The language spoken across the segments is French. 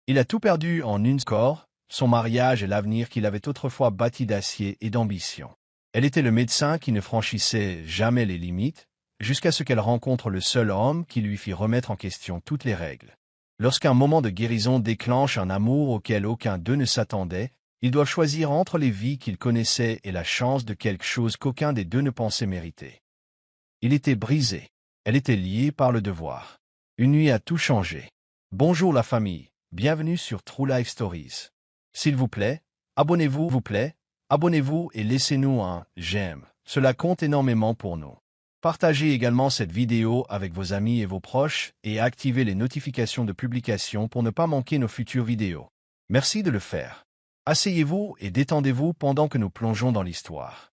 Il a tout perdu en une score, son mariage et l'avenir qu'il avait autrefois bâti d'acier et d'ambition. Elle était le médecin qui ne franchissait jamais les limites, jusqu'à ce qu'elle rencontre le seul homme qui lui fit remettre en question toutes les règles. Lorsqu'un moment de guérison déclenche un amour auquel aucun d'eux ne s'attendait, ils doivent choisir entre les vies qu'ils connaissaient et la chance de quelque chose qu'aucun des deux ne pensait mériter. Il était brisé. Elle était liée par le devoir. Une nuit a tout changé. Bonjour la famille, bienvenue sur True Life Stories. S'il vous plaît, abonnez-vous et laissez-nous un « j'aime ». Cela compte énormément pour nous. Partagez également cette vidéo avec vos amis et vos proches et activez les notifications de publication pour ne pas manquer nos futures vidéos. Merci de le faire. Asseyez-vous et détendez-vous pendant que nous plongeons dans l'histoire.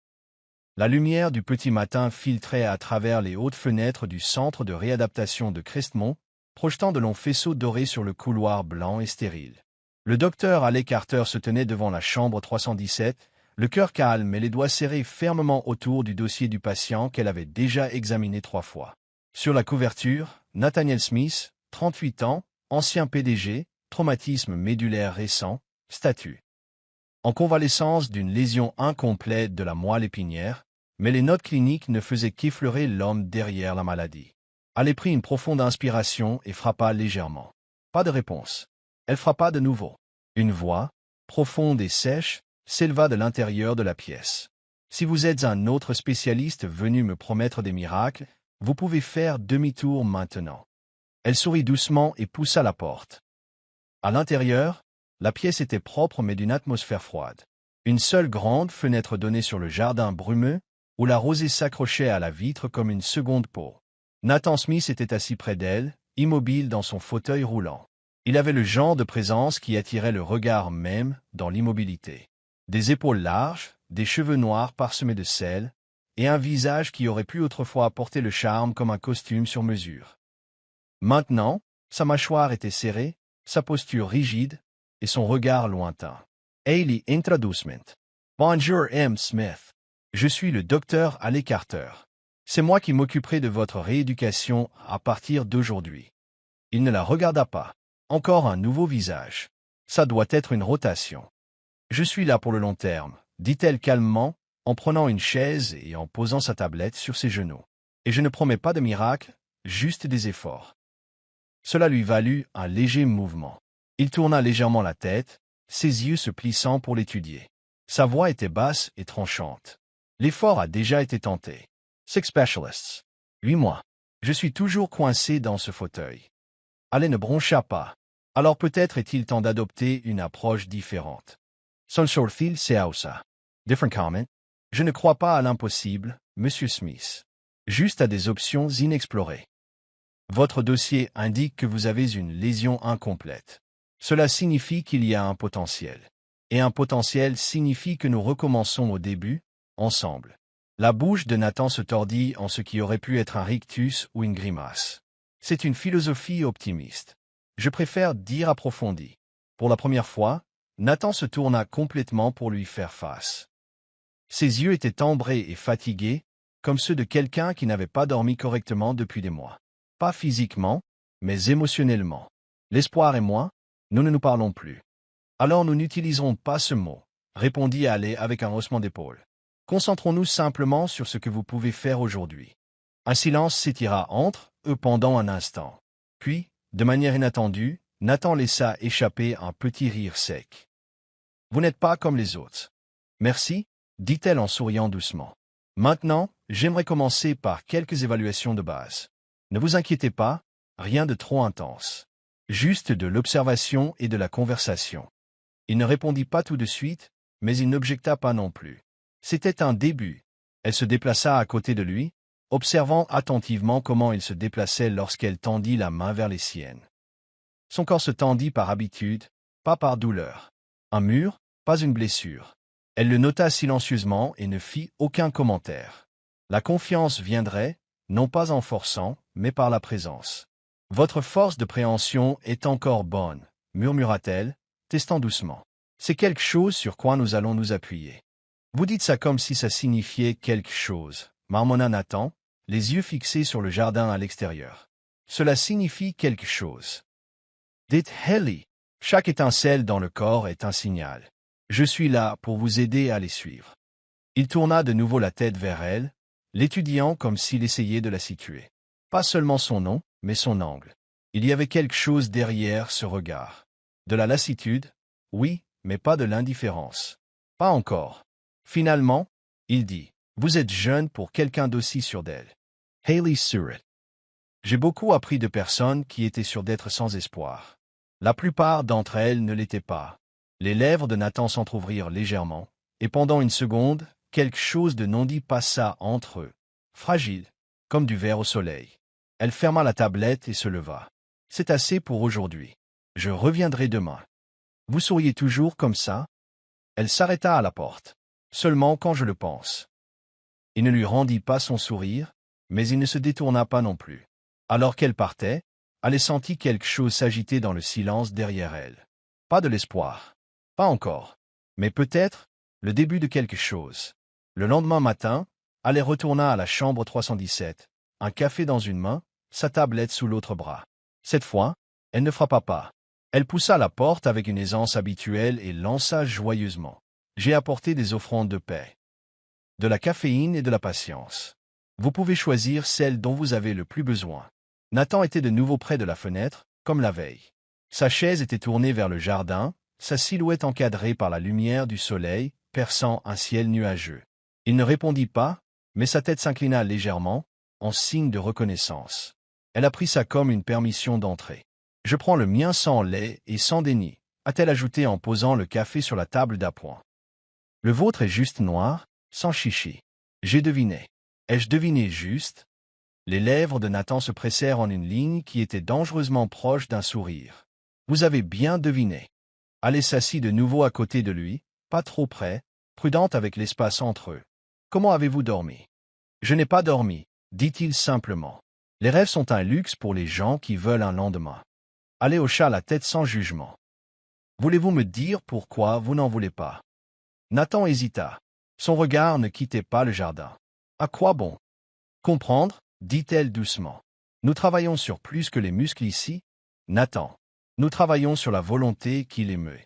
La lumière du petit matin filtrait à travers les hautes fenêtres du centre de réadaptation de Crestmont, projetant de longs faisceaux dorés sur le couloir blanc et stérile. Le docteur Alec Carter se tenait devant la chambre 317, le cœur calme et les doigts serrés fermement autour du dossier du patient qu'elle avait déjà examiné 3 fois. Sur la couverture, Nathaniel Smith, 38 ans, ancien PDG, traumatisme médulaire récent, statut en convalescence d'une lésion incomplète de la moelle épinière, mais les notes cliniques ne faisaient qu'effleurer l'homme derrière la maladie. Elle prit une profonde inspiration et frappa légèrement. Pas de réponse. Elle frappa de nouveau. Une voix, profonde et sèche, s'éleva de l'intérieur de la pièce. Si vous êtes un autre spécialiste venu me promettre des miracles, vous pouvez faire demi-tour maintenant. Elle sourit doucement et poussa la porte. À l'intérieur, la pièce était propre mais d'une atmosphère froide. Une seule grande fenêtre donnait sur le jardin brumeux, où la rosée s'accrochait à la vitre comme une seconde peau. Nathan Smith était assis près d'elle, immobile dans son fauteuil roulant. Il avait le genre de présence qui attirait le regard même dans l'immobilité. Des épaules larges, des cheveux noirs parsemés de sel, et un visage qui aurait pu autrefois apporter le charme comme un costume sur mesure. Maintenant, sa mâchoire était serrée, sa posture rigide, et son regard lointain. Hayley Introducement. Bonjour M. Smith. Je suis le docteur Alec Carter. C'est moi qui m'occuperai de votre rééducation à partir d'aujourd'hui. Il ne la regarda pas. Encore un nouveau visage. Ça doit être une rotation. Je suis là pour le long terme, dit-elle calmement, en prenant une chaise et en posant sa tablette sur ses genoux. Et je ne promets pas de miracle, juste des efforts. Cela lui valut un léger mouvement. Il tourna légèrement la tête, ses yeux se plissant pour l'étudier. Sa voix était basse et tranchante. L'effort a déjà été tenté. 6 specialists. 8 mois. Je suis toujours coincé dans ce fauteuil. Alec ne broncha pas. Alors peut-être est-il temps d'adopter une approche différente. Son sortil seausa. Different comment. Je ne crois pas à l'impossible, Monsieur Smith. Juste à des options inexplorées. Votre dossier indique que vous avez une lésion incomplète. Cela signifie qu'il y a un potentiel. Et un potentiel signifie que nous recommençons au début, ensemble. La bouche de Nathan se tordit en ce qui aurait pu être un rictus ou une grimace. C'est une philosophie optimiste. Je préfère dire approfondie. Pour la première fois, Nathan se tourna complètement pour lui faire face. Ses yeux étaient ambrés et fatigués, comme ceux de quelqu'un qui n'avait pas dormi correctement depuis des mois. Pas physiquement, mais émotionnellement. L'espoir et moi, nous ne nous parlons plus. Alors nous n'utiliserons pas ce mot, répondit Alec avec un haussement d'épaule. Concentrons-nous simplement sur ce que vous pouvez faire aujourd'hui. Un silence s'étira entre eux pendant un instant. Puis, de manière inattendue, Nathan laissa échapper un petit rire sec. Vous n'êtes pas comme les autres. Merci, dit-elle en souriant doucement. Maintenant, j'aimerais commencer par quelques évaluations de base. Ne vous inquiétez pas, rien de trop intense. Juste de l'observation et de la conversation. Il ne répondit pas tout de suite, mais il n'objecta pas non plus. C'était un début. Elle se déplaça à côté de lui, observant attentivement comment il se déplaçait lorsqu'elle tendit la main vers les siennes. Son corps se tendit par habitude, pas par douleur. Un mur, pas une blessure. Elle le nota silencieusement et ne fit aucun commentaire. La confiance viendrait, non pas en forçant, mais par la présence. Votre force de préhension est encore bonne, murmura-t-elle, testant doucement. C'est quelque chose sur quoi nous allons nous appuyer. Vous dites ça comme si ça signifiait quelque chose, marmonna Nathan, les yeux fixés sur le jardin à l'extérieur. Cela signifie quelque chose. Dites Hayley. Chaque étincelle dans le corps est un signal. Je suis là pour vous aider à les suivre. Il tourna de nouveau la tête vers elle, l'étudiant comme s'il essayait de la situer. Pas seulement son nom, mais son angle. Il y avait quelque chose derrière ce regard. De la lassitude, oui, mais pas de l'indifférence. Pas encore. Finalement, il dit, « Vous êtes jeune pour quelqu'un d'aussi sûr d'elle. » Hailey Surratt. J'ai beaucoup appris de personnes qui étaient sûres d'être sans espoir. La plupart d'entre elles ne l'étaient pas. Les lèvres de Nathan s'entr'ouvrirent légèrement, et pendant une seconde, quelque chose de non dit passa entre eux. Fragile, comme du verre au soleil. Elle ferma la tablette et se leva. « C'est assez pour aujourd'hui. Je reviendrai demain. » « Vous souriez toujours comme ça ?» Elle s'arrêta à la porte. « Seulement quand je le pense. » Il ne lui rendit pas son sourire, mais il ne se détourna pas non plus. Alors qu'elle partait, elle sentit quelque chose s'agiter dans le silence derrière elle. Pas de l'espoir. Pas encore. Mais peut-être le début de quelque chose. Le lendemain matin, elle retourna à la chambre 317, un café dans une main, sa tablette sous l'autre bras. Cette fois, elle ne frappa pas. Elle poussa la porte avec une aisance habituelle et lança joyeusement. « J'ai apporté des offrandes de paix. De la caféine et de la patience. Vous pouvez choisir celle dont vous avez le plus besoin. » Nathan était de nouveau près de la fenêtre, comme la veille. Sa chaise était tournée vers le jardin, sa silhouette encadrée par la lumière du soleil, perçant un ciel nuageux. Il ne répondit pas, mais sa tête s'inclina légèrement, en signe de reconnaissance. Elle a pris ça comme une permission d'entrer. « Je prends le mien sans lait et sans déni, » a-t-elle ajouté en posant le café sur la table d'appoint. « Le vôtre est juste noir, sans chichi. » J'ai deviné. Ai-je deviné juste? Les lèvres de Nathan se pressèrent en une ligne qui était dangereusement proche d'un sourire. « Vous avez bien deviné. » Alice s'assit de nouveau à côté de lui, pas trop près, prudente avec l'espace entre eux. « Comment avez-vous dormi? » « Je n'ai pas dormi, » dit-il simplement. « Les rêves sont un luxe pour les gens qui veulent un lendemain. » Allez hocha la tête sans jugement. « Voulez-vous me dire pourquoi vous n'en voulez pas? » Nathan hésita. Son regard ne quittait pas le jardin. « À quoi bon? » « Comprendre, » dit-elle doucement. « Nous travaillons sur plus que les muscles ici, Nathan. Nous travaillons sur la volonté qui l'émeut. »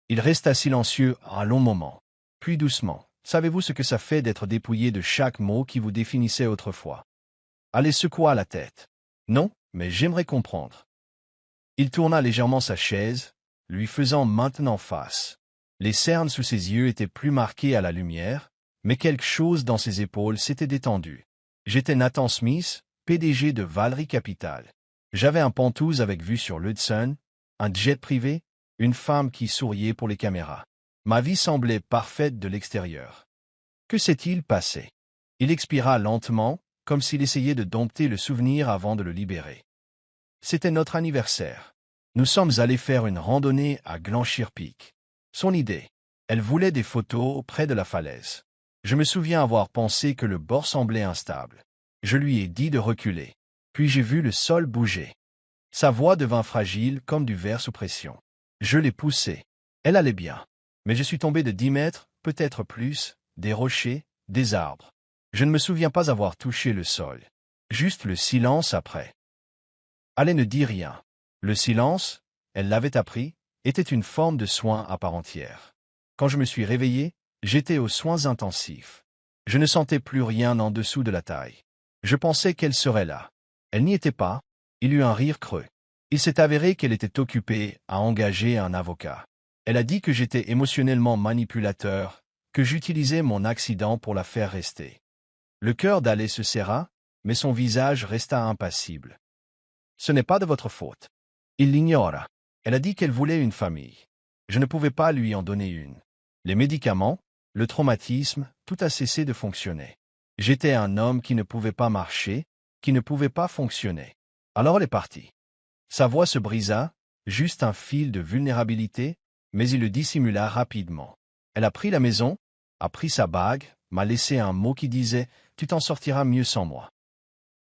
Il resta silencieux un long moment. Puis doucement. « Savez-vous ce que ça fait d'être dépouillé de chaque mot qui vous définissait autrefois? » Allez secoua la tête. « Non, mais j'aimerais comprendre. » Il tourna légèrement sa chaise, lui faisant maintenant face. Les cernes sous ses yeux étaient plus marquées à la lumière, mais quelque chose dans ses épaules s'était détendu. J'étais Nathan Smith, PDG de Valerie Capital. J'avais un Pantouse avec vue sur l'Hudson, un jet privé, une femme qui souriait pour les caméras. Ma vie semblait parfaite de l'extérieur. Que s'est-il passé? Il expira lentement, comme s'il essayait de dompter le souvenir avant de le libérer. C'était notre anniversaire. Nous sommes allés faire une randonnée à Glanshire Peak. Son idée. Elle voulait des photos près de la falaise. Je me souviens avoir pensé que le bord semblait instable. Je lui ai dit de reculer. Puis j'ai vu le sol bouger. Sa voix devint fragile comme du verre sous pression. Je l'ai poussée. Elle allait bien. Mais je suis tombé de 10 mètres, peut-être plus, des rochers, des arbres. Je ne me souviens pas avoir touché le sol. Juste le silence après. Elle ne dit rien. Le silence, elle l'avait appris, était une forme de soin à part entière. Quand je me suis réveillé, j'étais aux soins intensifs. Je ne sentais plus rien en dessous de la taille. Je pensais qu'elle serait là. Elle n'y était pas. Il eut un rire creux. Il s'est avéré qu'elle était occupée à engager un avocat. Elle a dit que j'étais émotionnellement manipulateur, que j'utilisais mon accident pour la faire rester. Le cœur d'Alice se serra, mais son visage resta impassible. Ce n'est pas de votre faute. Il l'ignora. Elle a dit qu'elle voulait une famille. Je ne pouvais pas lui en donner une. Les médicaments, le traumatisme, tout a cessé de fonctionner. J'étais un homme qui ne pouvait pas marcher, qui ne pouvait pas fonctionner. Alors elle est partie. Sa voix se brisa, juste un fil de vulnérabilité, mais il le dissimula rapidement. Elle a pris la maison, a pris sa bague, m'a laissé un mot qui disait « Tu t'en sortiras mieux sans moi ».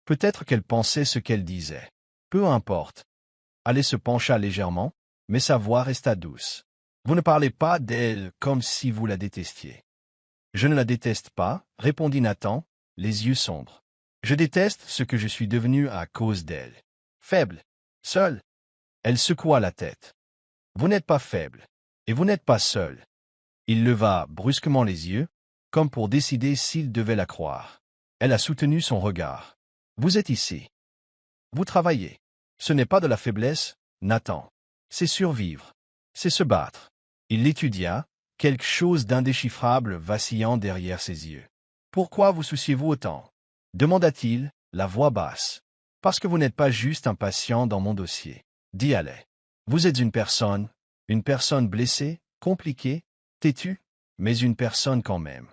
Peut-être qu'elle pensait ce qu'elle disait. Peu importe. Alice se pencha légèrement, mais sa voix resta douce. Vous ne parlez pas d'elle comme si vous la détestiez. Je ne la déteste pas, répondit Nathan, les yeux sombres. Je déteste ce que je suis devenu à cause d'elle. Faible. Seule. Elle secoua la tête. Vous n'êtes pas faible. Et vous n'êtes pas seul. Il leva brusquement les yeux, comme pour décider s'il devait la croire. Elle a soutenu son regard. Vous êtes ici. Vous travaillez. Ce n'est pas de la faiblesse, Nathan. C'est survivre. C'est se battre. Il l'étudia, quelque chose d'indéchiffrable vacillant derrière ses yeux. Pourquoi vous souciez-vous autant? Demanda-t-il, la voix basse. Parce que vous n'êtes pas juste un patient dans mon dossier, dit Allais. Vous êtes une personne blessée, compliquée, têtue, mais une personne quand même.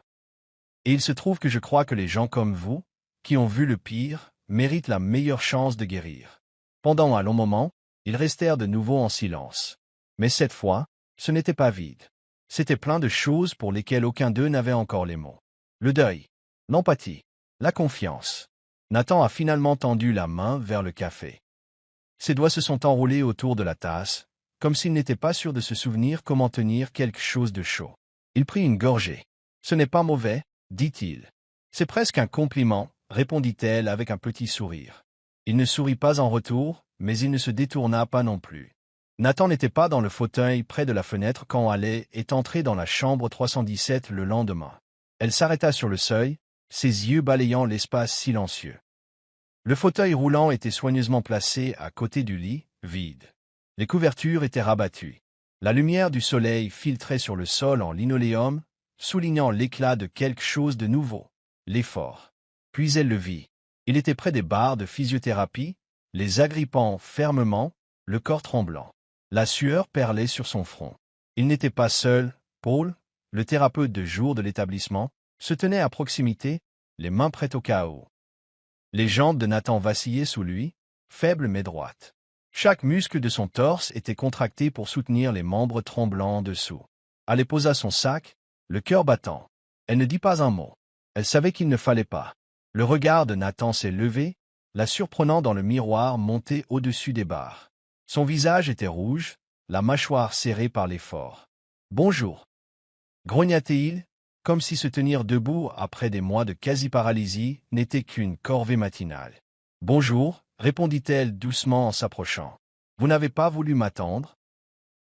Et il se trouve que je crois que les gens comme vous, qui ont vu le pire, méritent la meilleure chance de guérir. Pendant un long moment, ils restèrent de nouveau en silence. Mais cette fois, ce n'était pas vide. C'était plein de choses pour lesquelles aucun d'eux n'avait encore les mots. Le deuil, l'empathie, la confiance. Nathan a finalement tendu la main vers le café. Ses doigts se sont enroulés autour de la tasse, comme s'il n'était pas sûr de se souvenir comment tenir quelque chose de chaud. Il prit une gorgée. Ce n'est pas mauvais, dit-il. C'est presque un compliment, répondit-elle avec un petit sourire. Il ne sourit pas en retour, mais il ne se détourna pas non plus. Nathan n'était pas dans le fauteuil près de la fenêtre quand Allais est entrée dans la chambre 317 le lendemain. Elle s'arrêta sur le seuil, ses yeux balayant l'espace silencieux. Le fauteuil roulant était soigneusement placé à côté du lit, vide. Les couvertures étaient rabattues. La lumière du soleil filtrait sur le sol en linoléum, soulignant l'éclat de quelque chose de nouveau, l'effort. Puis elle le vit. Il était près des barres de physiothérapie, les agrippant fermement, le corps tremblant. La sueur perlait sur son front. Il n'était pas seul, Paul, le thérapeute de jour de l'établissement, se tenait à proximité, les mains prêtes au chaos. Les jambes de Nathan vacillaient sous lui, faibles mais droites. Chaque muscle de son torse était contracté pour soutenir les membres tremblants en dessous. Elle posa son sac, le cœur battant. Elle ne dit pas un mot. Elle savait qu'il ne fallait pas. Le regard de Nathan s'est levé, la surprenant dans le miroir monté au-dessus des barres. Son visage était rouge, la mâchoire serrée par l'effort. « Bonjour. » grogna-t-il, comme si se tenir debout après des mois de quasi-paralysie n'était qu'une corvée matinale. « Bonjour, » répondit-elle doucement en s'approchant. « Vous n'avez pas voulu m'attendre?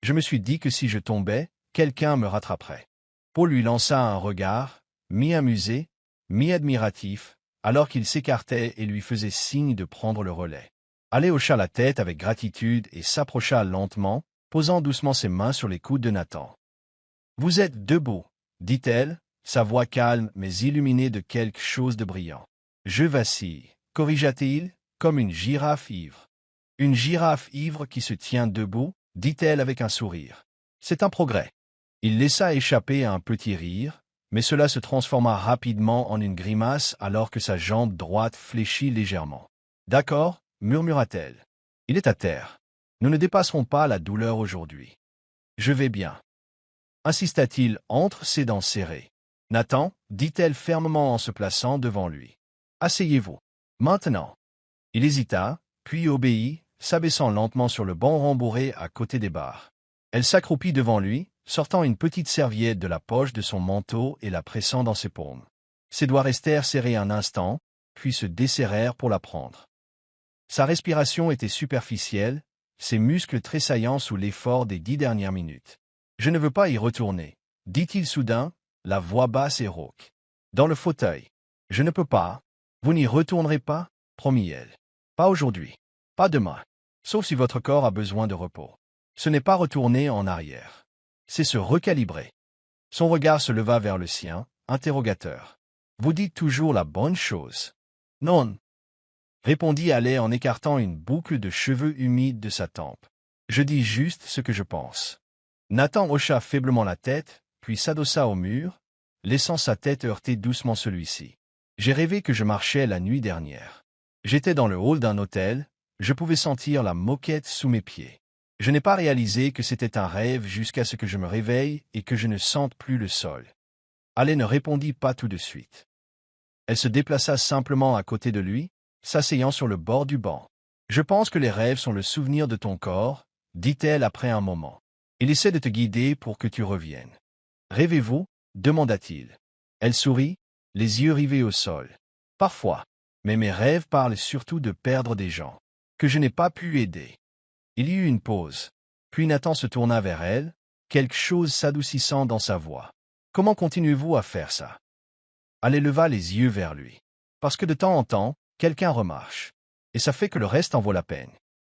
Je me suis dit que si je tombais, quelqu'un me rattraperait. » Paul lui lança un regard, mi-amusé, mi-admiratif, alors qu'il s'écartait et lui faisait signe de prendre le relais. Allais hocha la tête avec gratitude et s'approcha lentement, posant doucement ses mains sur les coudes de Nathan. « Vous êtes debout, » dit-elle, sa voix calme mais illuminée de quelque chose de brillant. « Je vacille, » corrigea-t-il, comme une girafe ivre. « Une girafe ivre qui se tient debout, » dit-elle avec un sourire. « C'est un progrès. » Il laissa échapper un petit rire, mais cela se transforma rapidement en une grimace alors que sa jambe droite fléchit légèrement. « D'accord, » murmura-t-elle. « Il est à terre. Nous ne dépasserons pas la douleur aujourd'hui. »« Je vais bien. » insista-t-il entre ses dents serrées. « Nathan, » dit-elle fermement en se plaçant devant lui. « Asseyez-vous. Maintenant. » Il hésita, puis obéit, s'abaissant lentement sur le banc rembourré à côté des barres. Elle s'accroupit devant lui, sortant une petite serviette de la poche de son manteau et la pressant dans ses paumes. Ses doigts restèrent serrés un instant, puis se desserrèrent pour la prendre. Sa respiration était superficielle, ses muscles tressaillant sous l'effort des 10 dernières minutes. « Je ne veux pas y retourner, » dit-il soudain, la voix basse et rauque. « Dans le fauteuil. Je ne peux pas. Vous n'y retournerez pas, promit-elle. Pas aujourd'hui. Pas demain. Sauf si votre corps a besoin de repos. Ce n'est pas retourner en arrière. C'est se recalibrer. » Son regard se leva vers le sien, interrogateur. « Vous dites toujours la bonne chose. »« Non. » répondit Allais en écartant une boucle de cheveux humides de sa tempe. « Je dis juste ce que je pense. » Nathan hocha faiblement la tête, puis s'adossa au mur, laissant sa tête heurter doucement celui-ci. « J'ai rêvé que je marchais la nuit dernière. J'étais dans le hall d'un hôtel, je pouvais sentir la moquette sous mes pieds. Je n'ai pas réalisé que c'était un rêve jusqu'à ce que je me réveille et que je ne sente plus le sol. » Allais ne répondit pas tout de suite. Elle se déplaça simplement à côté de lui, s'asseyant sur le bord du banc. « Je pense que les rêves sont le souvenir de ton corps, » dit-elle après un moment. « Il essaie de te guider pour que tu reviennes. »« Rêvez-vous » demanda-t-il. Elle sourit, les yeux rivés au sol. « Parfois. Mais mes rêves parlent surtout de perdre des gens que je n'ai pas pu aider. » Il y eut une pause. Puis Nathan se tourna vers elle, quelque chose s'adoucissant dans sa voix. « Comment continuez-vous à faire ça ?» Elle leva les yeux vers lui. « Parce que de temps en temps, quelqu'un remarche. Et ça fait que le reste en vaut la peine. »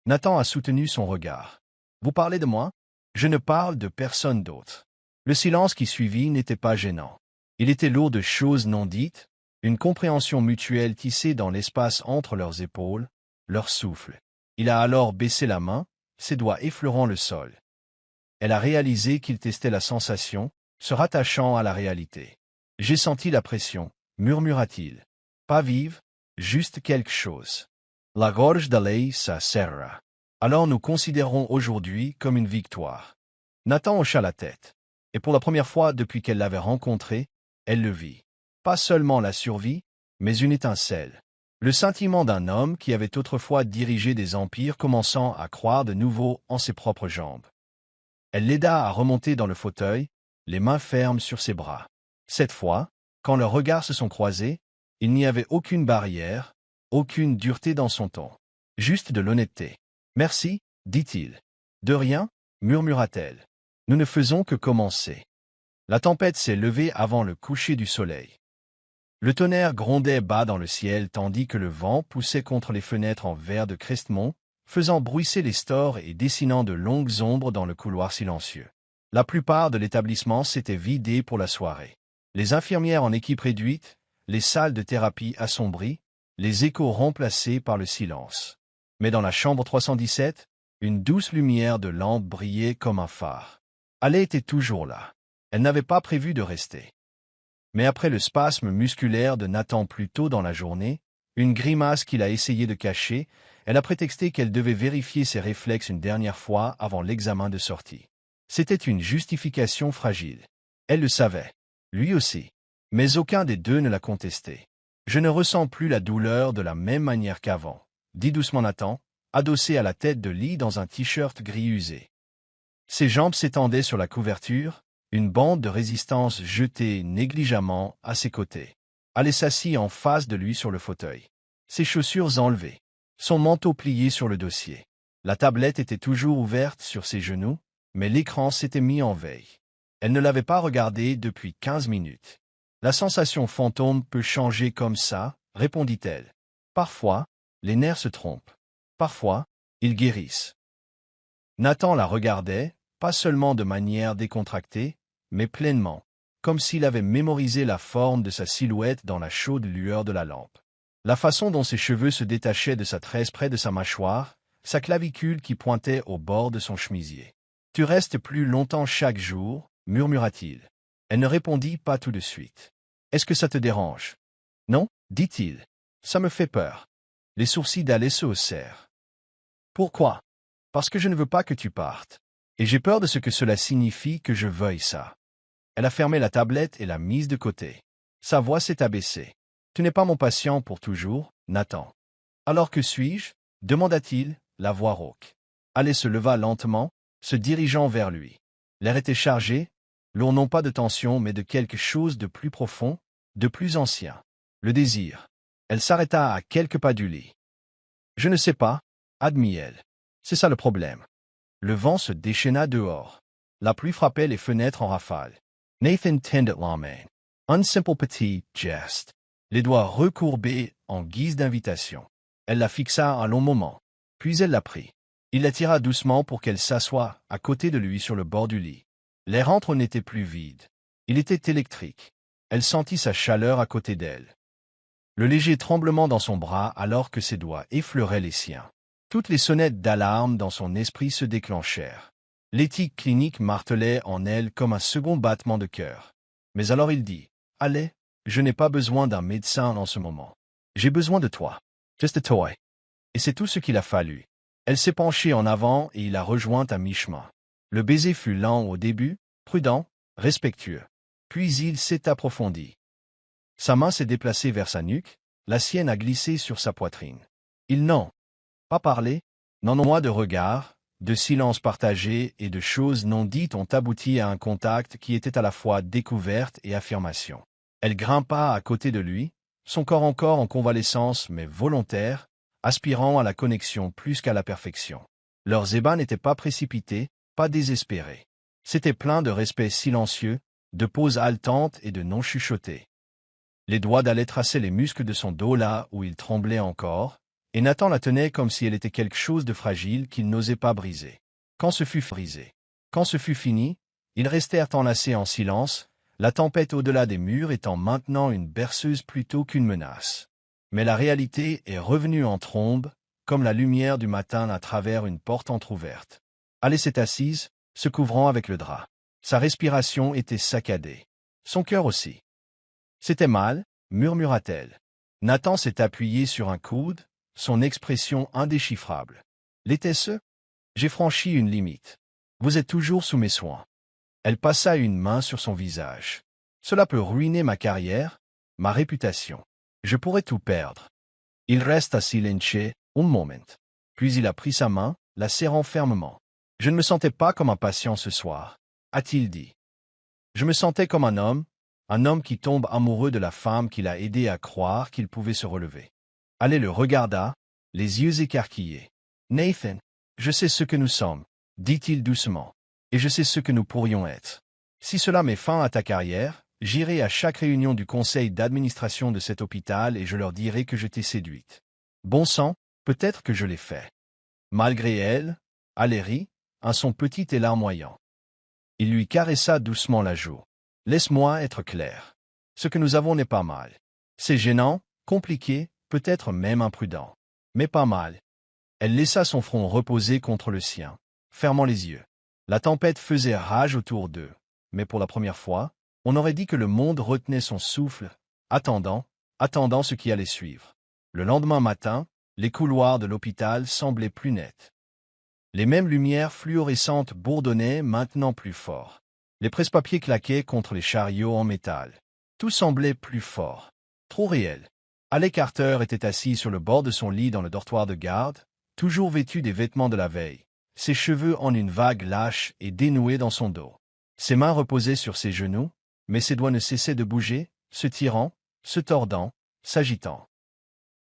Nathan a soutenu son regard. « Vous parlez de moi? Je ne parle de personne d'autre. » Le silence qui suivit n'était pas gênant. Il était lourd de choses non dites, une compréhension mutuelle tissée dans l'espace entre leurs épaules, leur souffle. Il a alors baissé la main, ses doigts effleurant le sol. Elle a réalisé qu'il testait la sensation, se rattachant à la réalité. « J'ai senti la pression, murmura-t-il. Pas vive, juste quelque chose. La gorge d'Alei, ça serra. Alors nous considérons aujourd'hui comme une victoire. » Nathan hocha la tête. Et pour la première fois depuis qu'elle l'avait rencontré, elle le vit. Pas seulement la survie, mais une étincelle. Le sentiment d'un homme qui avait autrefois dirigé des empires commençant à croire de nouveau en ses propres jambes. Elle l'aida à remonter dans le fauteuil, les mains fermes sur ses bras. Cette fois, quand leurs regards se sont croisés, il n'y avait aucune barrière, aucune dureté dans son ton. Juste de l'honnêteté. « Merci, dit-il. »« De rien, murmura-t-elle. Nous ne faisons que commencer. » La tempête s'est levée avant le coucher du soleil. Le tonnerre grondait bas dans le ciel tandis que le vent poussait contre les fenêtres en verre de Crestmont, faisant bruisser les stores et dessinant de longues ombres dans le couloir silencieux. La plupart de l'établissement s'était vidé pour la soirée. Les infirmières en équipe réduite, les salles de thérapie assombries, les échos remplacés par le silence. Mais dans la chambre 317, une douce lumière de lampe brillait comme un phare. Elle était toujours là. Elle n'avait pas prévu de rester. Mais après le spasme musculaire de Nathan plus tôt dans la journée, une grimace qu'il a essayé de cacher, elle a prétexté qu'elle devait vérifier ses réflexes une dernière fois avant l'examen de sortie. C'était une justification fragile. Elle le savait. Lui aussi. Mais aucun des deux ne l'a contesté. « Je ne ressens plus la douleur de la même manière qu'avant, » dit doucement Nathan, adossé à la tête de lit dans un t-shirt gris usé. Ses jambes s'étendaient sur la couverture, une bande de résistance jetée négligemment à ses côtés. Elle s'assit en face de lui sur le fauteuil. Ses chaussures enlevées, son manteau plié sur le dossier. La tablette était toujours ouverte sur ses genoux, mais l'écran s'était mis en veille. Elle ne l'avait pas regardé depuis 15 minutes. « La sensation fantôme peut changer comme ça, » répondit-elle. « Parfois, les nerfs se trompent. Parfois, ils guérissent. » Nathan la regardait, pas seulement de manière décontractée, mais pleinement, comme s'il avait mémorisé la forme de sa silhouette dans la chaude lueur de la lampe. La façon dont ses cheveux se détachaient de sa tresse près de sa mâchoire, sa clavicule qui pointait au bord de son chemisier. « Tu restes plus longtemps chaque jour, » murmura-t-il. Elle ne répondit pas tout de suite. « Est-ce que ça te dérange ?»« Non, » dit-il. « Ça me fait peur. » Les sourcils d'Alice se haussèrent. « Pourquoi ? » ?»« Parce que je ne veux pas que tu partes. Et j'ai peur de ce que cela signifie que je veuille ça. » Elle a fermé la tablette et l'a mise de côté. Sa voix s'est abaissée. « Tu n'es pas mon patient pour toujours, Nathan. »« Alors que suis-je » demanda-t-il, la voix rauque. Alice se leva lentement, se dirigeant vers lui. L'air était chargé, lourd non pas de tension mais de quelque chose de plus profond, de plus ancien. Le désir. Elle s'arrêta à quelques pas du lit. « Je ne sais pas, » admit-elle. « C'est ça le problème. » Le vent se déchaîna dehors. La pluie frappait les fenêtres en rafale. Nathan tendait la main. Un simple petit geste. Les doigts recourbés en guise d'invitation. Elle la fixa un long moment. Puis elle la prit. Il la tira doucement pour qu'elle s'assoie à côté de lui sur le bord du lit. L'air entre eux n'était plus vide. Il était électrique. Elle sentit sa chaleur à côté d'elle. Le léger tremblement dans son bras alors que ses doigts effleuraient les siens. Toutes les sonnettes d'alarme dans son esprit se déclenchèrent. L'éthique clinique martelait en elle comme un second battement de cœur. Mais alors il dit, « Allez, je n'ai pas besoin d'un médecin en ce moment. J'ai besoin de toi. Just a toy. » Et c'est tout ce qu'il a fallu. Elle s'est penchée en avant et il a rejoint à mi-chemin. Le baiser fut lent au début, prudent, respectueux. Puis il s'est approfondi. Sa main s'est déplacée vers sa nuque, la sienne a glissé sur sa poitrine. Ils n'ont pas parlé, non moins de regards, de silence partagé et de choses non dites ont abouti à un contact qui était à la fois découverte et affirmation. Elle grimpa à côté de lui, son corps encore en convalescence mais volontaire, aspirant à la connexion plus qu'à la perfection. Leurs ébats n'étaient pas précipités, pas désespéré. C'était plein de respect silencieux, de poses haletantes et de noms chuchotés. Les doigts d'aller tracer les muscles de son dos là où il tremblait encore, et Nathan la tenait comme si elle était quelque chose de fragile qu'il n'osait pas briser. Quand ce fut brisé, quand ce fut fini, ils restèrent enlacés en silence, la tempête au-delà des murs étant maintenant une berceuse plutôt qu'une menace. Mais la réalité est revenue en trombe, comme la lumière du matin à travers une porte entr'ouverte. Alice s'est assise, se couvrant avec le drap. Sa respiration était saccadée. Son cœur aussi. C'était mal, murmura-t-elle. Nathan s'est appuyé sur un coude, son expression indéchiffrable. L'était-ce? J'ai franchi une limite. Vous êtes toujours sous mes soins. Elle passa une main sur son visage. Cela peut ruiner ma carrière, ma réputation. Je pourrais tout perdre. Il resta silencieux un moment. Puis il a pris sa main, la serrant fermement. Je ne me sentais pas comme un patient ce soir, a-t-il dit. Je me sentais comme un homme qui tombe amoureux de la femme qu'il a aidé à croire qu'il pouvait se relever. Allez le regarda, les yeux écarquillés. Nathan, je sais ce que nous sommes, dit-il doucement, et je sais ce que nous pourrions être. Si cela met fin à ta carrière, j'irai à chaque réunion du conseil d'administration de cet hôpital et je leur dirai que je t'ai séduite. Bon sang, peut-être que je l'ai fait. Malgré elle, Aléry, un son petit et larmoyant. Il lui caressa doucement la joue. Laisse-moi être clair. Ce que nous avons n'est pas mal. C'est gênant, compliqué, peut-être même imprudent. Mais pas mal. Elle laissa son front reposer contre le sien, fermant les yeux. La tempête faisait rage autour d'eux, mais pour la première fois, on aurait dit que le monde retenait son souffle, attendant ce qui allait suivre. Le lendemain matin, les couloirs de l'hôpital semblaient plus nets. Les mêmes lumières fluorescentes bourdonnaient maintenant plus fort. Les presse-papiers claquaient contre les chariots en métal. Tout semblait plus fort, trop réel. Alec Carter était assis sur le bord de son lit dans le dortoir de garde, toujours vêtu des vêtements de la veille, ses cheveux en une vague lâche et dénoués dans son dos. Ses mains reposaient sur ses genoux, mais ses doigts ne cessaient de bouger, se tirant, se tordant, s'agitant.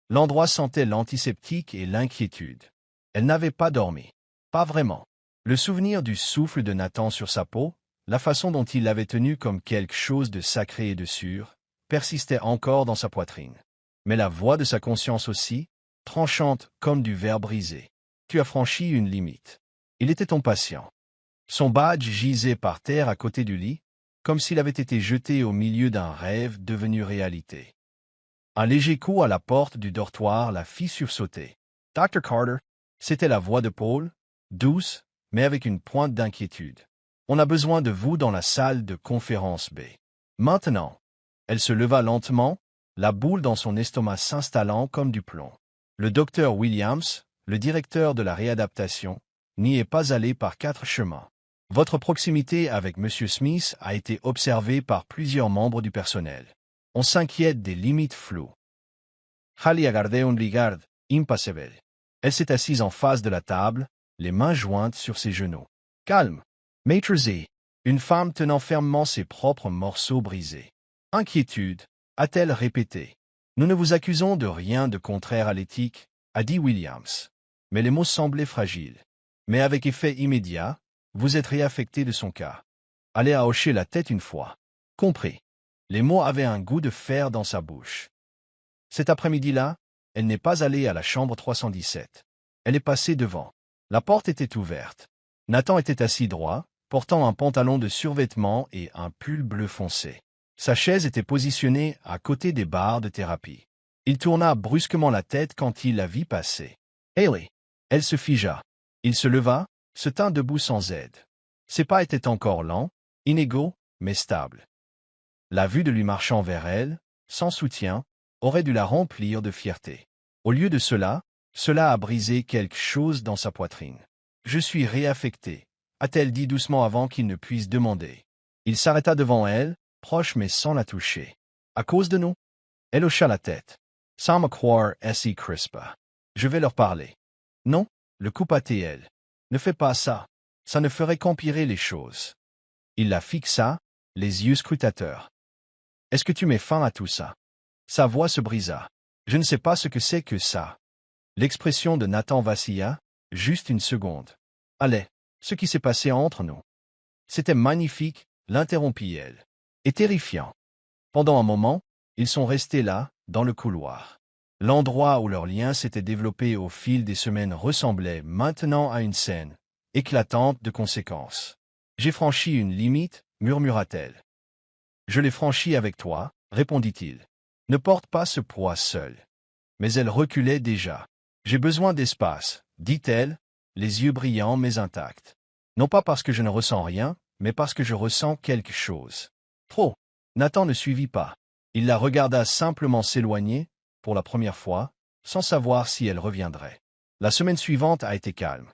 L'endroit sentait l'antiseptique et l'inquiétude. Elle n'avait pas dormi. Pas vraiment. Le souvenir du souffle de Nathan sur sa peau, la façon dont il l'avait tenu comme quelque chose de sacré et de sûr, persistait encore dans sa poitrine. Mais la voix de sa conscience aussi, tranchante comme du verre brisé. Tu as franchi une limite. Il était ton patient. Son badge gisait par terre à côté du lit, comme s'il avait été jeté au milieu d'un rêve devenu réalité. Un léger coup à la porte du dortoir la fit sursauter. « Dr. Carter !» C'était la voix de Paul, douce, mais avec une pointe d'inquiétude. « On a besoin de vous dans la salle de conférence B. » Maintenant. Elle se leva lentement, la boule dans son estomac s'installant comme du plomb. Le docteur Williams, le directeur de la réadaptation, n'y est pas allé par 4 chemins. Votre proximité avec M. Smith a été observée par plusieurs membres du personnel. On s'inquiète des limites floues. Hallie a gardé un regard impassible. Elle s'est assise en face de la table, les mains jointes sur ses genoux. Calme. Maître Z. Une femme tenant fermement ses propres morceaux brisés. Inquiétude, a-t-elle répété. Nous ne vous accusons de rien de contraire à l'éthique, a dit Williams. Mais les mots semblaient fragiles. Mais avec effet immédiat, vous êtes réaffecté de son cas. Allez à hocher la tête une fois. Compris. Les mots avaient un goût de fer dans sa bouche. Cet après-midi-là, elle n'est pas allée à la chambre 317. Elle est passée devant. La porte était ouverte. Nathan était assis droit, portant un pantalon de survêtement et un pull bleu foncé. Sa chaise était positionnée à côté des barres de thérapie. Il tourna brusquement la tête quand il la vit passer. « Haley !» Elle se figea. Il se leva, se tint debout sans aide. Ses pas étaient encore lents, inégaux, mais stables. La vue de lui marchant vers elle, sans soutien, aurait dû la remplir de fierté. Au lieu de cela a brisé quelque chose dans sa poitrine. « Je suis réaffecté », a-t-elle dit doucement avant qu'il ne puisse demander. Il s'arrêta devant elle, proche mais sans la toucher. « À cause de nous ?» Elle hocha la tête. « Sans me croire si crispa. Je vais leur parler. »« Non, le coupa-t-elle. Ne fais pas ça. Ça ne ferait qu'empirer les choses. » Il la fixa, les yeux scrutateurs. « Est-ce que tu mets fin à tout ça ?» Sa voix se brisa. « Je ne sais pas ce que c'est que ça. » L'expression de Nathan vacilla, juste une seconde. « Allez. » ce qui s'est passé entre nous. C'était magnifique, l'interrompit-elle. Et terrifiant. Pendant un moment, ils sont restés là, dans le couloir. L'endroit où leur lien s'était développé au fil des semaines ressemblait maintenant à une scène éclatante de conséquences. J'ai franchi une limite, murmura-t-elle. Je l'ai franchie avec toi, répondit-il. Ne porte pas ce poids seul. Mais elle reculait déjà. J'ai besoin d'espace, dit-elle, les yeux brillants mais intacts. Non pas parce que je ne ressens rien, mais parce que je ressens quelque chose. Trop. Nathan ne suivit pas. Il la regarda simplement s'éloigner, pour la première fois, sans savoir si elle reviendrait. La semaine suivante a été calme.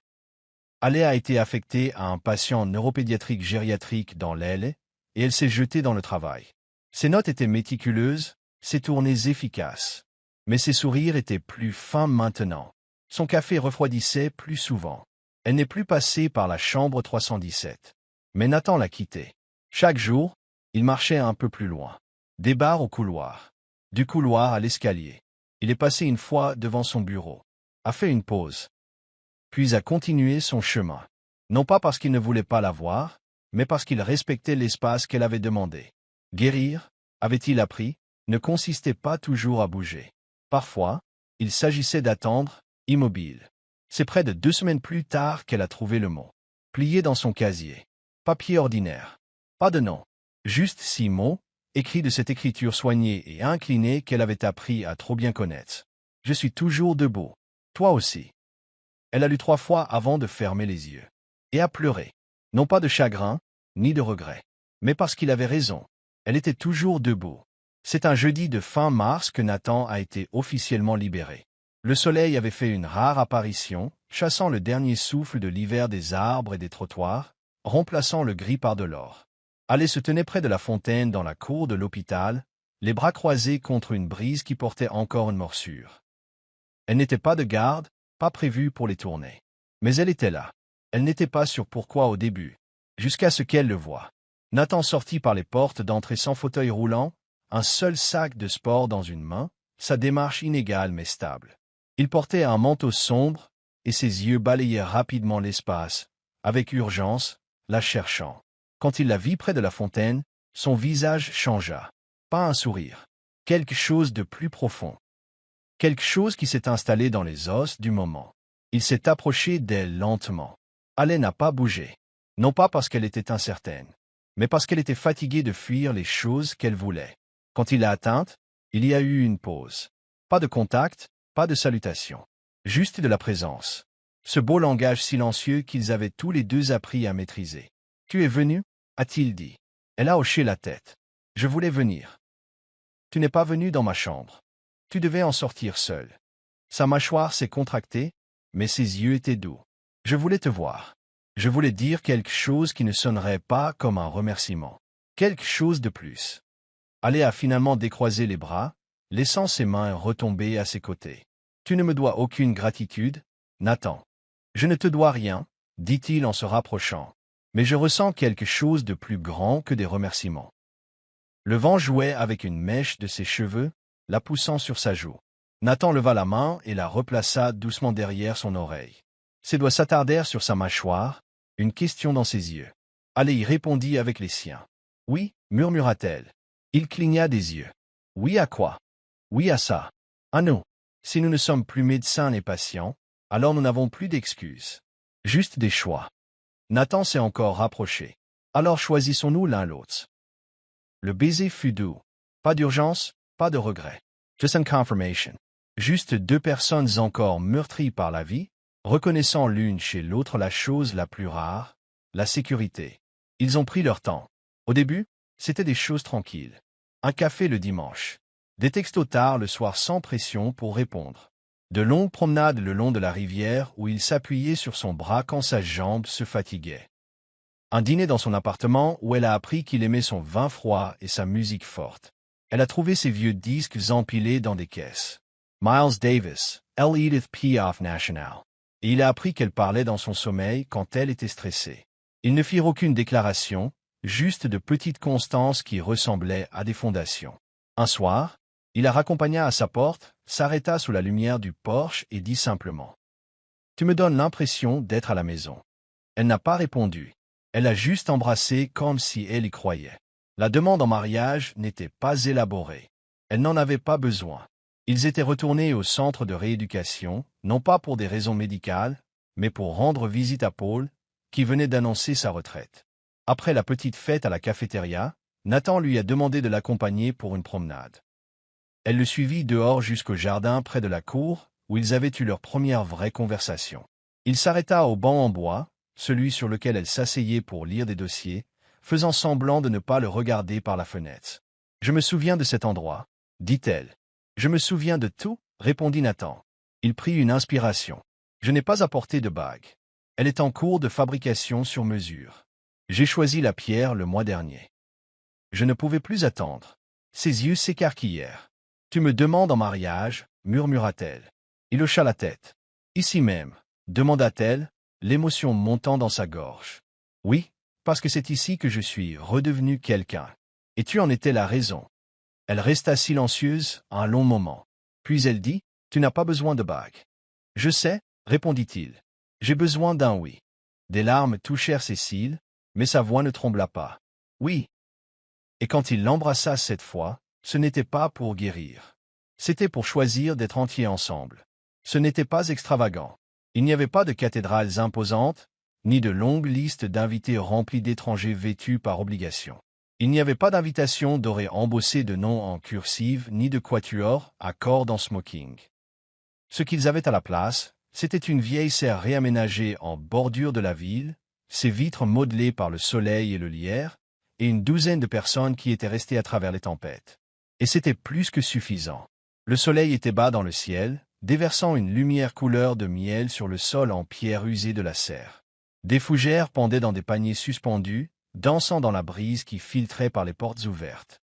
Alé a été affectée à un patient neuropédiatrique gériatrique dans l'aile, et elle s'est jetée dans le travail. Ses notes étaient méticuleuses, ses tournées efficaces. Mais ses sourires étaient plus fins maintenant. Son café refroidissait plus souvent. Elle n'est plus passée par la chambre 317. Mais Nathan l'a quittée. Chaque jour, il marchait un peu plus loin. Des barres au couloir. Du couloir à l'escalier. Il est passé une fois devant son bureau. A fait une pause. Puis a continué son chemin. Non pas parce qu'il ne voulait pas la voir, mais parce qu'il respectait l'espace qu'elle avait demandé. Guérir, avait-il appris, ne consistait pas toujours à bouger. Parfois, il s'agissait d'attendre, immobile. C'est près de 2 semaines plus tard qu'elle a trouvé le mot. Plié dans son casier. Papier ordinaire. Pas de nom. Juste 6 mots, écrits de cette écriture soignée et inclinée qu'elle avait appris à trop bien connaître. Je suis toujours debout. Toi aussi. Elle a lu 3 fois avant de fermer les yeux. Et a pleuré. Non pas de chagrin, ni de regret. Mais parce qu'il avait raison. Elle était toujours debout. C'est un jeudi de fin mars que Nathan a été officiellement libéré. Le soleil avait fait une rare apparition, chassant le dernier souffle de l'hiver des arbres et des trottoirs, remplaçant le gris par de l'or. Alé se tenait près de la fontaine dans la cour de l'hôpital, les bras croisés contre une brise qui portait encore une morsure. Elle n'était pas de garde, pas prévue pour les tournées. Mais elle était là. Elle n'était pas sûre pourquoi au début, jusqu'à ce qu'elle le voie. Nathan sortit par les portes d'entrée sans fauteuil roulant, un seul sac de sport dans une main, sa démarche inégale mais stable. Il portait un manteau sombre, et ses yeux balayaient rapidement l'espace, avec urgence, la cherchant. Quand il la vit près de la fontaine, son visage changea. Pas un sourire. Quelque chose de plus profond. Quelque chose qui s'est installé dans les os du moment. Il s'est approché d'elle lentement. Alé n'a pas bougé. Non pas parce qu'elle était incertaine, mais parce qu'elle était fatiguée de fuir les choses qu'elle voulait. Quand il l'a atteinte, il y a eu une pause. Pas de contact, pas de salutation. Juste de la présence. Ce beau langage silencieux qu'ils avaient tous les deux appris à maîtriser. « Tu es venu » a-t-il dit. Elle a hoché la tête. « Je voulais venir. »« Tu n'es pas venu dans ma chambre. Tu devais en sortir seul. » Sa mâchoire s'est contractée, mais ses yeux étaient doux. « Je voulais te voir. Je voulais dire quelque chose qui ne sonnerait pas comme un remerciement. Quelque chose de plus. » Alé a finalement décroisé les bras, laissant ses mains retomber à ses côtés. « Tu ne me dois aucune gratitude, Nathan. Je ne te dois rien, dit-il en se rapprochant. Mais je ressens quelque chose de plus grand que des remerciements. » Le vent jouait avec une mèche de ses cheveux, la poussant sur sa joue. Nathan leva la main et la replaça doucement derrière son oreille. Ses doigts s'attardèrent sur sa mâchoire, une question dans ses yeux. Alé y répondit avec les siens. « Oui, murmura-t-elle. » Il cligna des yeux. « Oui à quoi? »« Oui à ça. À nous. Si nous ne sommes plus médecins et patients, alors nous n'avons plus d'excuses. Juste des choix. » Nathan s'est encore rapproché. « Alors choisissons-nous l'un l'autre. » Le baiser fut doux. Pas d'urgence, pas de regret. Just a confirmation. Juste 2 personnes encore meurtries par la vie, reconnaissant l'une chez l'autre la chose la plus rare, la sécurité. Ils ont pris leur temps. Au début, c'était des choses tranquilles. Un café le dimanche. Des textos tard le soir sans pression pour répondre. De longues promenades le long de la rivière où il s'appuyait sur son bras quand sa jambe se fatiguait. Un dîner dans son appartement où elle a appris qu'il aimait son vin froid et sa musique forte. Elle a trouvé ses vieux disques empilés dans des caisses. Miles Davis, Elle Edith Piaf National. Et il a appris qu'elle parlait dans son sommeil quand elle était stressée. Ils ne firent aucune déclaration, juste de petites constances qui ressemblaient à des fondations. Un soir, il la raccompagna à sa porte, s'arrêta sous la lumière du porche et dit simplement « Tu me donnes l'impression d'être à la maison. » Elle n'a pas répondu. Elle a juste embrassé comme si elle y croyait. La demande en mariage n'était pas élaborée. Elle n'en avait pas besoin. Ils étaient retournés au centre de rééducation, non pas pour des raisons médicales, mais pour rendre visite à Paul, qui venait d'annoncer sa retraite. Après la petite fête à la cafétéria, Nathan lui a demandé de l'accompagner pour une promenade. Elle le suivit dehors jusqu'au jardin près de la cour, où ils avaient eu leur première vraie conversation. Il s'arrêta au banc en bois, celui sur lequel elle s'asseyait pour lire des dossiers, faisant semblant de ne pas le regarder par la fenêtre. « Je me souviens de cet endroit, » dit-elle. « Je me souviens de tout, » répondit Nathan. Il prit une inspiration. « Je n'ai pas apporté de bague. Elle est en cours de fabrication sur mesure. J'ai choisi la pierre le mois dernier. » Je ne pouvais plus attendre. Ses yeux s'écarquillèrent. « Tu me demandes en mariage, » murmura-t-elle. Il hocha la tête. « Ici même ?» demanda-t-elle, l'émotion montant dans sa gorge. « Oui, parce que c'est ici que je suis redevenu quelqu'un. Et tu en étais la raison. » Elle resta silencieuse un long moment. Puis elle dit, « Tu n'as pas besoin de bague. »« Je sais, » répondit-il. « J'ai besoin d'un oui. » Des larmes touchèrent ses cils, mais sa voix ne trembla pas. « Oui. » Et quand il l'embrassa cette fois, ce n'était pas pour guérir. C'était pour choisir d'être entiers ensemble. Ce n'était pas extravagant. Il n'y avait pas de cathédrales imposantes, ni de longues listes d'invités remplies d'étrangers vêtus par obligation. Il n'y avait pas d'invitation dorée embossée de noms en cursive, ni de quatuor à cordes en smoking. Ce qu'ils avaient à la place, c'était une vieille serre réaménagée en bordure de la ville, ses vitres modelées par le soleil et le lierre, et une douzaine de personnes qui étaient restées à travers les tempêtes. Et c'était plus que suffisant. Le soleil était bas dans le ciel, déversant une lumière couleur de miel sur le sol en pierre usée de la serre. Des fougères pendaient dans des paniers suspendus, dansant dans la brise qui filtrait par les portes ouvertes.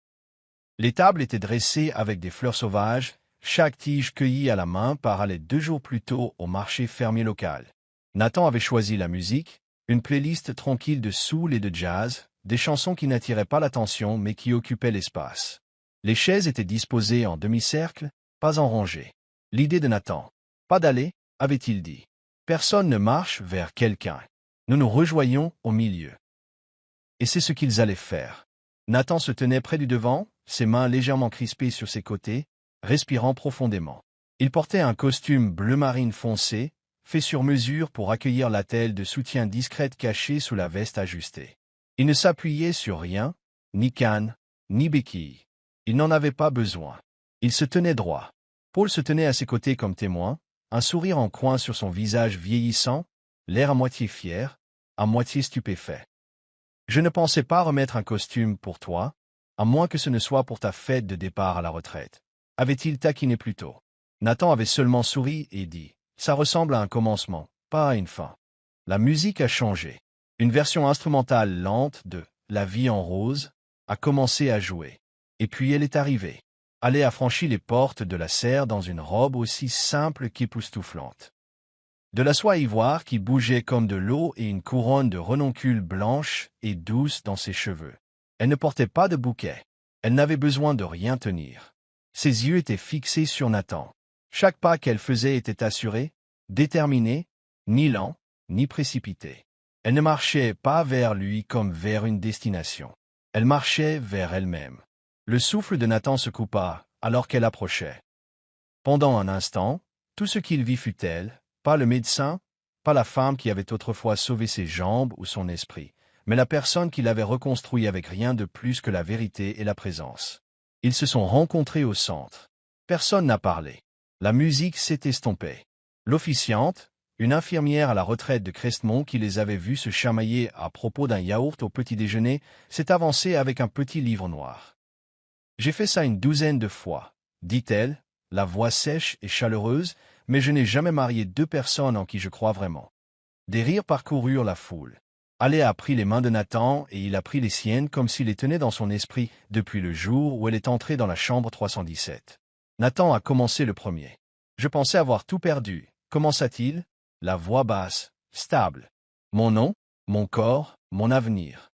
Les tables étaient dressées avec des fleurs sauvages, chaque tige cueillie à la main par Alette 2 jours plus tôt au marché fermier local. Nathan avait choisi la musique, une playlist tranquille de soul et de jazz, des chansons qui n'attiraient pas l'attention mais qui occupaient l'espace. Les chaises étaient disposées en demi-cercle, pas en rangée. L'idée de Nathan. Pas d'aller, avait-il dit. Personne ne marche vers quelqu'un. Nous nous rejoignons au milieu. Et c'est ce qu'ils allaient faire. Nathan se tenait près du devant, ses mains légèrement crispées sur ses côtés, respirant profondément. Il portait un costume bleu marine foncé, fait sur mesure pour accueillir l'attelle de soutien discrète cachée sous la veste ajustée. Il ne s'appuyait sur rien, ni canne, ni béquille. Il n'en avait pas besoin. Il se tenait droit. Paul se tenait à ses côtés comme témoin, un sourire en coin sur son visage vieillissant, l'air à moitié fier, à moitié stupéfait. « Je ne pensais pas remettre un costume pour toi, à moins que ce ne soit pour ta fête de départ à la retraite. » Avait-il taquiné plus tôt. Nathan avait seulement souri et dit, « Ça ressemble à un commencement, pas à une fin. » La musique a changé. Une version instrumentale lente de « La vie en rose » a commencé à jouer. Et puis elle est arrivée. Elle a franchi les portes de la serre dans une robe aussi simple qu'époustouflante. De la soie ivoire qui bougeait comme de l'eau et une couronne de renoncules blanches et douces dans ses cheveux. Elle ne portait pas de bouquet. Elle n'avait besoin de rien tenir. Ses yeux étaient fixés sur Nathan. Chaque pas qu'elle faisait était assuré, déterminé, ni lent, ni précipité. Elle ne marchait pas vers lui comme vers une destination. Elle marchait vers elle-même. Le souffle de Nathan se coupa, alors qu'elle approchait. Pendant un instant, tout ce qu'il vit fut elle, pas le médecin, pas la femme qui avait autrefois sauvé ses jambes ou son esprit, mais la personne qui l'avait reconstruit avec rien de plus que la vérité et la présence. Ils se sont rencontrés au centre. Personne n'a parlé. La musique s'est estompée. L'officiante, une infirmière à la retraite de Crestmont qui les avait vus se chamailler à propos d'un yaourt au petit-déjeuner, s'est avancée avec un petit livre noir. « J'ai fait ça une douzaine de fois, » dit-elle, la voix sèche et chaleureuse, mais je n'ai jamais marié deux personnes en qui je crois vraiment. Des rires parcoururent la foule. Alée a pris les mains de Nathan et il a pris les siennes comme s'il les tenait dans son esprit depuis le jour où elle est entrée dans la chambre 317. Nathan a commencé le premier. « Je pensais avoir tout perdu. » Commença-t-il, la voix basse, stable. « Mon nom, mon corps, mon avenir.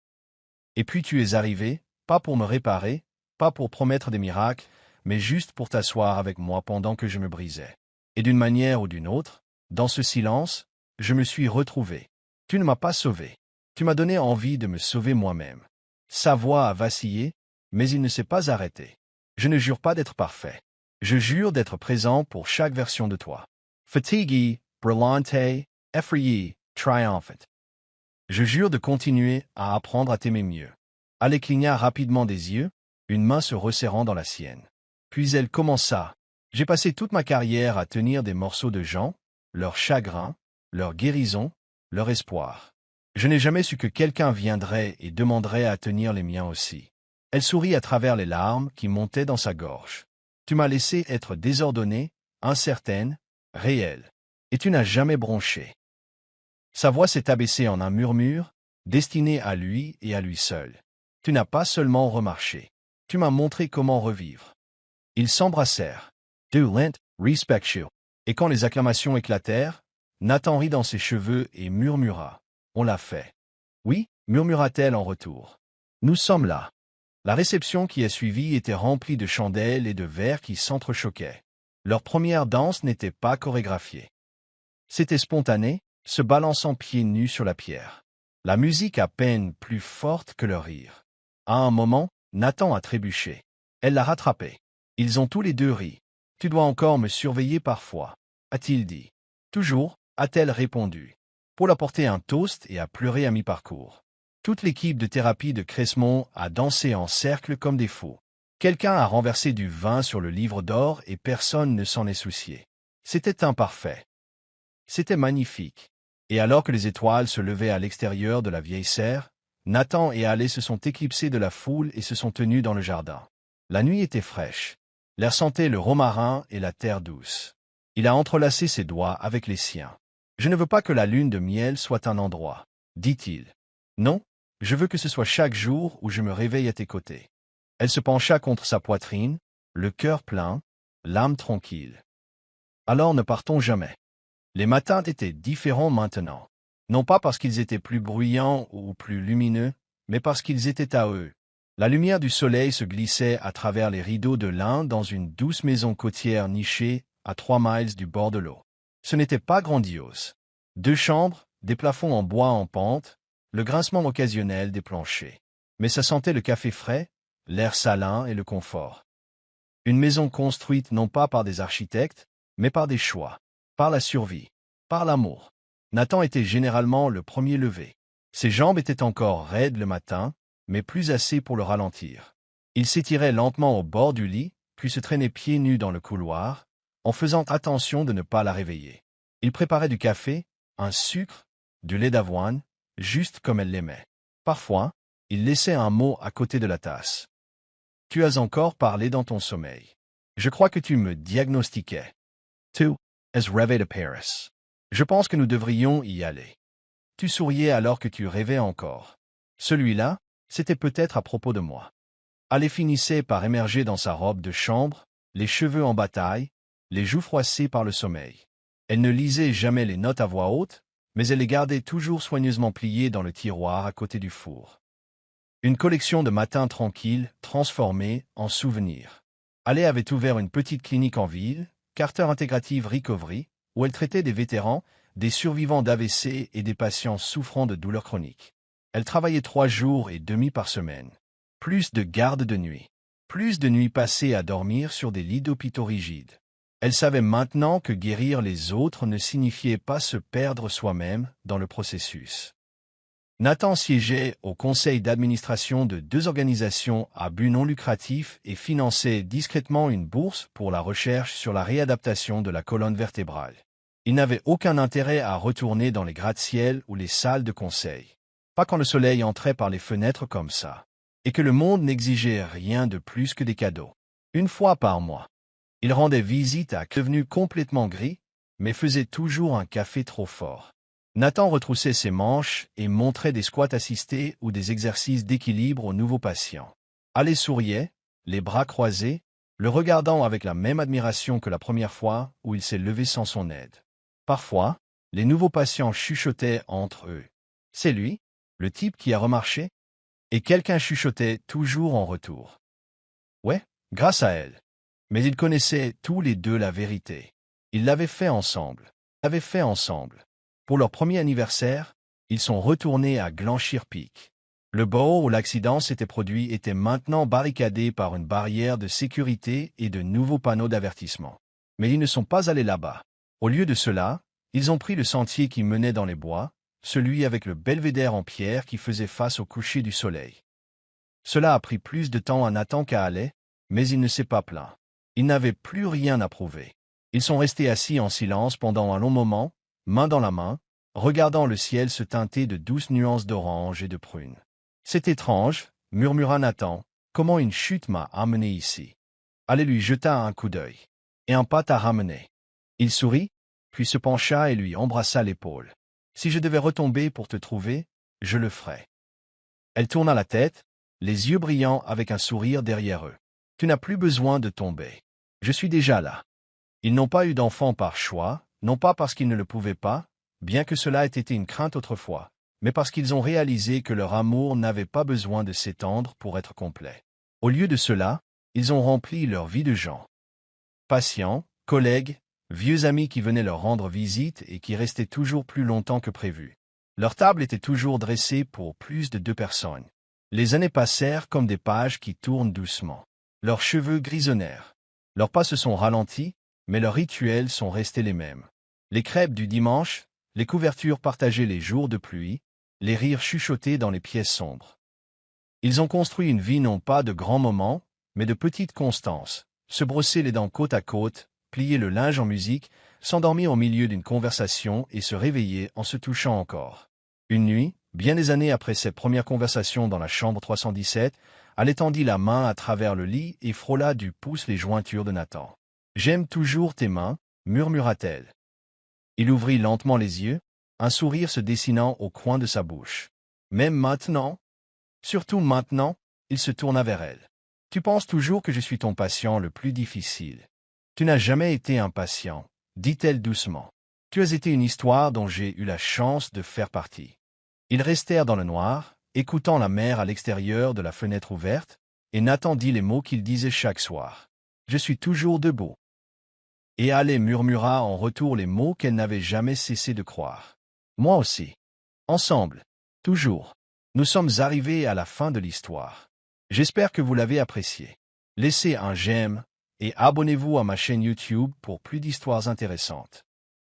Et puis tu es arrivé, pas pour me réparer, pas pour promettre des miracles, mais juste pour t'asseoir avec moi pendant que je me brisais. Et d'une manière ou d'une autre, dans ce silence, je me suis retrouvé. Tu ne m'as pas sauvé. Tu m'as donné envie de me sauver moi-même. Sa voix a vacillé, mais il ne s'est pas arrêté. Je ne jure pas d'être parfait. Je jure d'être présent pour chaque version de toi. Fatigué, brillante, effrayé, triomphante. Je jure de continuer à apprendre à t'aimer mieux. Elle cligna rapidement des yeux, une main se resserrant dans la sienne. Puis elle commença. J'ai passé toute ma carrière à tenir des morceaux de gens, leur chagrin, leur guérison, leur espoir. Je n'ai jamais su que quelqu'un viendrait et demanderait à tenir les miens aussi. Elle sourit à travers les larmes qui montaient dans sa gorge. Tu m'as laissé être désordonnée, incertaine, réelle. Et tu n'as jamais bronché. Sa voix s'est abaissée en un murmure, destiné à lui et à lui seul. Tu n'as pas seulement remarché. Tu m'as montré comment revivre. Ils s'embrassèrent. Du lent, respectueux. Et quand les acclamations éclatèrent, Nathan rit dans ses cheveux et murmura. On l'a fait. Oui, murmura-t-elle en retour. Nous sommes là. La réception qui a suivi était remplie de chandelles et de verres qui s'entrechoquaient. Leur première danse n'était pas chorégraphiée. C'était spontané, se balançant pieds nus sur la pierre. La musique à peine plus forte que leur rire. À un moment, Nathan a trébuché. Elle l'a rattrapé. Ils ont tous les deux ri. Tu dois encore me surveiller parfois, a-t-il dit. Toujours, a-t-elle répondu. Pour apporter un toast et à pleurer à mi-parcours. Toute l'équipe de thérapie de Cresmont a dansé en cercle comme des fous. Quelqu'un a renversé du vin sur le livre d'or et personne ne s'en est soucié. C'était imparfait. C'était magnifique. Et alors que les étoiles se levaient à l'extérieur de la vieille serre, Nathan et Allé se sont éclipsés de la foule et se sont tenus dans le jardin. La nuit était fraîche. L'air sentait le romarin et la terre douce. Il a entrelacé ses doigts avec les siens. « Je ne veux pas que la lune de miel soit un endroit, dit-il. Non, je veux que ce soit chaque jour où je me réveille à tes côtés. » Elle se pencha contre sa poitrine, le cœur plein, l'âme tranquille. « Alors ne partons jamais. » Les matins étaient différents maintenant. Non pas parce qu'ils étaient plus bruyants ou plus lumineux, mais parce qu'ils étaient à eux. La lumière du soleil se glissait à travers les rideaux de lin dans une douce maison côtière nichée à 3 miles du bord de l'eau. Ce n'était pas grandiose. 2 chambres, des plafonds en bois en pente, le grincement occasionnel des planchers. Mais ça sentait le café frais, l'air salin et le confort. Une maison construite non pas par des architectes, mais par des choix, par la survie, par l'amour. Nathan était généralement le premier levé. Ses jambes étaient encore raides le matin, mais plus assez pour le ralentir. Il s'étirait lentement au bord du lit, puis se traînait pieds nus dans le couloir, en faisant attention de ne pas la réveiller. Il préparait du café, un sucre, du lait d'avoine, juste comme elle l'aimait. Parfois, il laissait un mot à côté de la tasse. « Tu as encore parlé dans ton sommeil. Je crois que tu me diagnostiquais. Tu es rêvé de Paris. Je pense que nous devrions y aller. » Tu souriais alors que tu rêvais encore. Celui-là, c'était peut-être à propos de moi. Allé finissait par émerger dans sa robe de chambre, les cheveux en bataille, les joues froissées par le sommeil. Elle ne lisait jamais les notes à voix haute, mais elle les gardait toujours soigneusement pliées dans le tiroir à côté du four. Une collection de matins tranquilles, transformés en souvenirs. Allé avait ouvert une petite clinique en ville, Carter Integrative Recovery, où elle traitait des vétérans, des survivants d'AVC et des patients souffrant de douleurs chroniques. Elle travaillait 3 jours et demi par semaine. Plus de gardes de nuit. Plus de nuits passées à dormir sur des lits d'hôpitaux rigides. Elle savait maintenant que guérir les autres ne signifiait pas se perdre soi-même dans le processus. Nathan siégeait au conseil d'administration de 2 organisations à but non lucratif et finançait discrètement une bourse pour la recherche sur la réadaptation de la colonne vertébrale. Il n'avait aucun intérêt à retourner dans les gratte-ciel ou les salles de conseil. Pas quand le soleil entrait par les fenêtres comme ça. Et que le monde n'exigeait rien de plus que des cadeaux. 1 fois par mois. Il rendait visite à devenu complètement gris, mais faisait toujours un café trop fort. Nathan retroussait ses manches et montrait des squats assistés ou des exercices d'équilibre aux nouveaux patients. Allé souriait, les bras croisés, le regardant avec la même admiration que la première fois où il s'est levé sans son aide. Parfois, les nouveaux patients chuchotaient entre eux. « C'est lui, le type qui a remarché ?» Et quelqu'un chuchotait toujours en retour. « Ouais, grâce à elle. » Mais ils connaissaient tous les deux la vérité. Ils l'avaient fait ensemble. Pour leur premier anniversaire, Ils sont retournés à Glanshire Peak. Le bord où l'accident s'était produit était maintenant barricadé par une barrière de sécurité et de nouveaux panneaux d'avertissement. Mais ils ne sont pas allés là-bas. Au lieu de cela, ils ont pris le sentier qui menait dans les bois, celui avec le belvédère en pierre qui faisait face au coucher du soleil. Cela a pris plus de temps à Nathan qu'à Haley, mais il ne s'est pas plaint. Il n'avait plus rien à prouver. Ils sont restés assis en silence pendant un long moment, main dans la main, regardant le ciel se teinter de douces nuances d'orange et de prune. « C'est étrange, » murmura Nathan, « comment une chute m'a amené ici. » Haley lui jeta un coup d'œil. « Et un pas t'a ramené. » Il sourit, puis se pencha et lui embrassa l'épaule. « Si je devais retomber pour te trouver, je le ferais. » Elle tourna la tête, les yeux brillants avec un sourire derrière eux. « Tu n'as plus besoin de tomber. Je suis déjà là. » Ils n'ont pas eu d'enfant par choix, non pas parce qu'ils ne le pouvaient pas, bien que cela ait été une crainte autrefois, mais parce qu'ils ont réalisé que leur amour n'avait pas besoin de s'étendre pour être complet. Au lieu de cela, ils ont rempli leur vie de gens. Patients, collègues, vieux amis qui venaient leur rendre visite et qui restaient toujours plus longtemps que prévu. Leur table était toujours dressée pour plus de 2 personnes. Les années passèrent comme des pages qui tournent doucement. Leurs cheveux grisonnèrent. Leurs pas se sont ralentis, mais leurs rituels sont restés les mêmes. Les crêpes du dimanche, les couvertures partagées les jours de pluie, les rires chuchotés dans les pièces sombres. Ils ont construit une vie non pas de grands moments, mais de petites constances, se brosser les dents côte à côte, plier le linge en musique, s'endormir au milieu d'une conversation et se réveiller en se touchant encore. Une nuit, bien des années après ses premières conversations dans la chambre 317, elle étendit la main à travers le lit et frôla du pouce les jointures de Nathan. « J'aime toujours tes mains, » murmura-t-elle. Il ouvrit lentement les yeux, un sourire se dessinant au coin de sa bouche. « Même maintenant ?» Surtout maintenant, il se tourna vers elle. « Tu penses toujours que je suis ton patient le plus difficile. Tu n'as jamais été un patient, » dit-elle doucement. « Tu as été une histoire dont j'ai eu la chance de faire partie. » Ils restèrent dans le noir, écoutant la mer à l'extérieur de la fenêtre ouverte, et Nathan dit les mots qu'il disait chaque soir. « Je suis toujours debout. » Et Haley murmura en retour les mots qu'elle n'avait jamais cessé de croire. « Moi aussi. Ensemble. Toujours. » Nous sommes arrivés à la fin de l'histoire. J'espère que vous l'avez apprécié. Laissez un j'aime et abonnez-vous à ma chaîne YouTube pour plus d'histoires intéressantes.